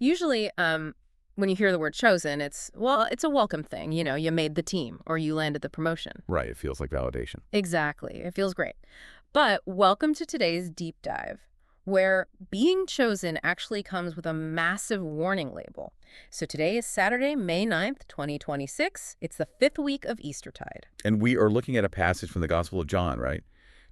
Usually, when you hear the word chosen, it's a welcome thing. You know, you made the team or you landed the promotion. Right, it feels like validation. Exactly. It feels great. But welcome to today's deep dive, where being chosen actually comes with a massive warning label. So today is Saturday, May 9th, 2026. It's the 5th week of Eastertide. And we are looking at a passage from the Gospel of John, right?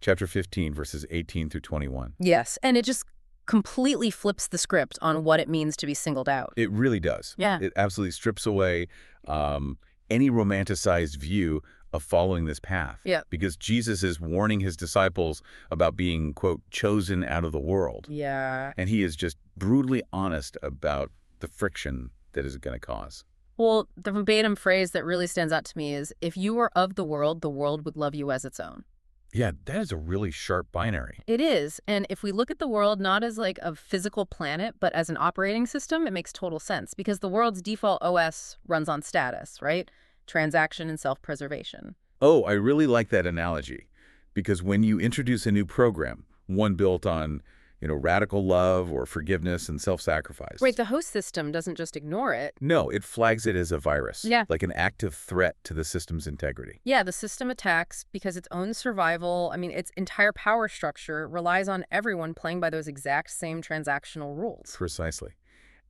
Chapter 15, verses 18 through 21. Yes, and it just completely flips the script on what it means to be singled out. It really does. Yeah. It absolutely strips away any romanticized view of following this path. Yeah. Because Jesus is warning his disciples about being, quote, chosen out of the world. Yeah. And he is just brutally honest about the friction that is going to cause. Well, the verbatim phrase that really stands out to me is, if you were of the world would love you as its own. Yeah, that is a really sharp binary. It is. And if we look at the world not as like a physical planet, but as an operating system, it makes total sense because the world's default OS runs on status, right? Transaction and self-preservation. Oh, I really like that analogy because when you introduce a new program, one built on, radical love or forgiveness and self-sacrifice. Right, the host system doesn't just ignore it. No, it flags it as a virus. Yeah. Like an active threat to the system's integrity. Yeah, the system attacks because its own survival, its entire power structure relies on everyone playing by those exact same transactional rules. Precisely.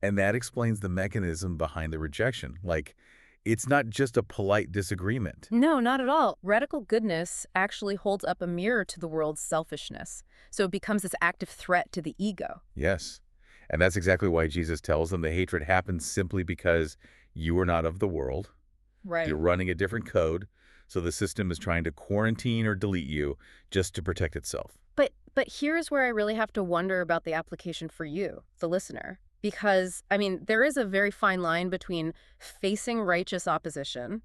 And that explains the mechanism behind the rejection. Like, it's not just a polite disagreement. No, not at all. Radical goodness actually holds up a mirror to the world's selfishness. So it becomes this active threat to the ego. Yes. And that's exactly why Jesus tells them the hatred happens simply because you are not of the world. Right. You're running a different code. So the system is trying to quarantine or delete you just to protect itself. But here's where I really have to wonder about the application for you, the listener. Because, there is a very fine line between facing righteous opposition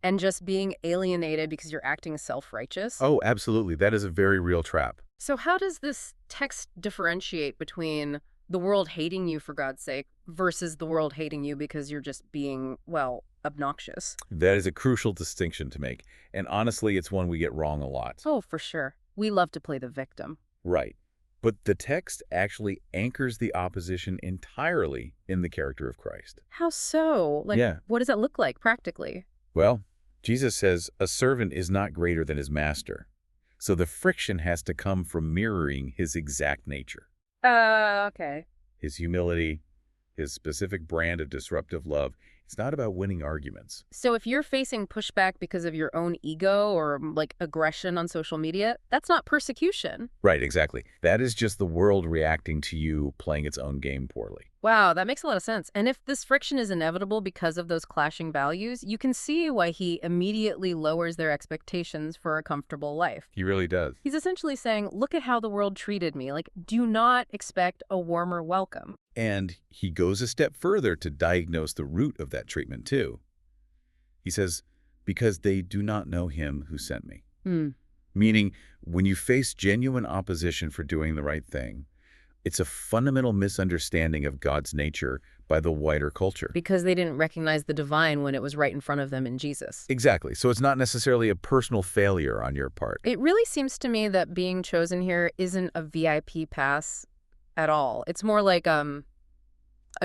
and just being alienated because you're acting self-righteous. Oh, absolutely. That is a very real trap. So how does this text differentiate between the world hating you for God's sake versus the world hating you because you're just being, obnoxious? That is a crucial distinction to make. And honestly, it's one we get wrong a lot. Oh, for sure. We love to play the victim. Right. But the text actually anchors the opposition entirely in the character of Christ. How so? What does that look like practically? Well, Jesus says a servant is not greater than his master. So the friction has to come from mirroring his exact nature. Okay. His humility, his specific brand of disruptive love. It's not about winning arguments. So if you're facing pushback because of your own ego or aggression on social media, that's not persecution. Right, exactly. That is just the world reacting to you playing its own game poorly. Wow, that makes a lot of sense. And if this friction is inevitable because of those clashing values, you can see why he immediately lowers their expectations for a comfortable life. He really does. He's essentially saying, look at how the world treated me. Do not expect a warmer welcome. And he goes a step further to diagnose the root of that treatment, too. He says, because they do not know him who sent me. Meaning, when you face genuine opposition for doing the right thing, it's a fundamental misunderstanding of God's nature by the wider culture. Because they didn't recognize the divine when it was right in front of them in Jesus. Exactly. So it's not necessarily a personal failure on your part. It really seems to me that being chosen here isn't a VIP pass at all. It's more like a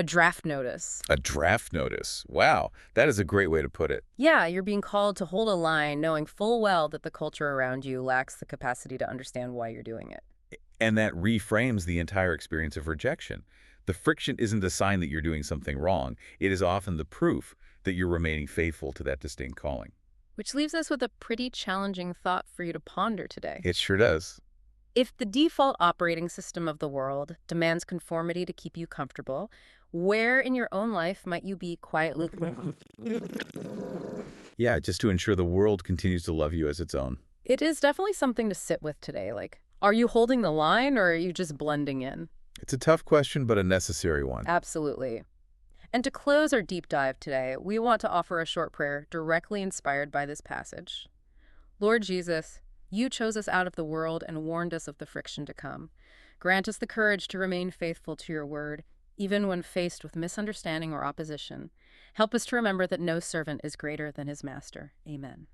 draft notice. A draft notice. Wow. That is a great way to put it. Yeah, you're being called to hold a line knowing full well that the culture around you lacks the capacity to understand why you're doing it. And that reframes the entire experience of rejection. The friction isn't a sign that you're doing something wrong. It is often the proof that you're remaining faithful to that distinct calling. Which leaves us with a pretty challenging thought for you to ponder today. It sure does. If the default operating system of the world demands conformity to keep you comfortable, where in your own life might you be quietly... Yeah, just to ensure the world continues to love you as its own. It is definitely something to sit with today. Are you holding the line or are you just blending in? It's a tough question, but a necessary one. Absolutely. And to close our deep dive today, we want to offer a short prayer directly inspired by this passage. Lord Jesus, you chose us out of the world and warned us of the friction to come. Grant us the courage to remain faithful to your word, even when faced with misunderstanding or opposition. Help us to remember that no servant is greater than his master. Amen.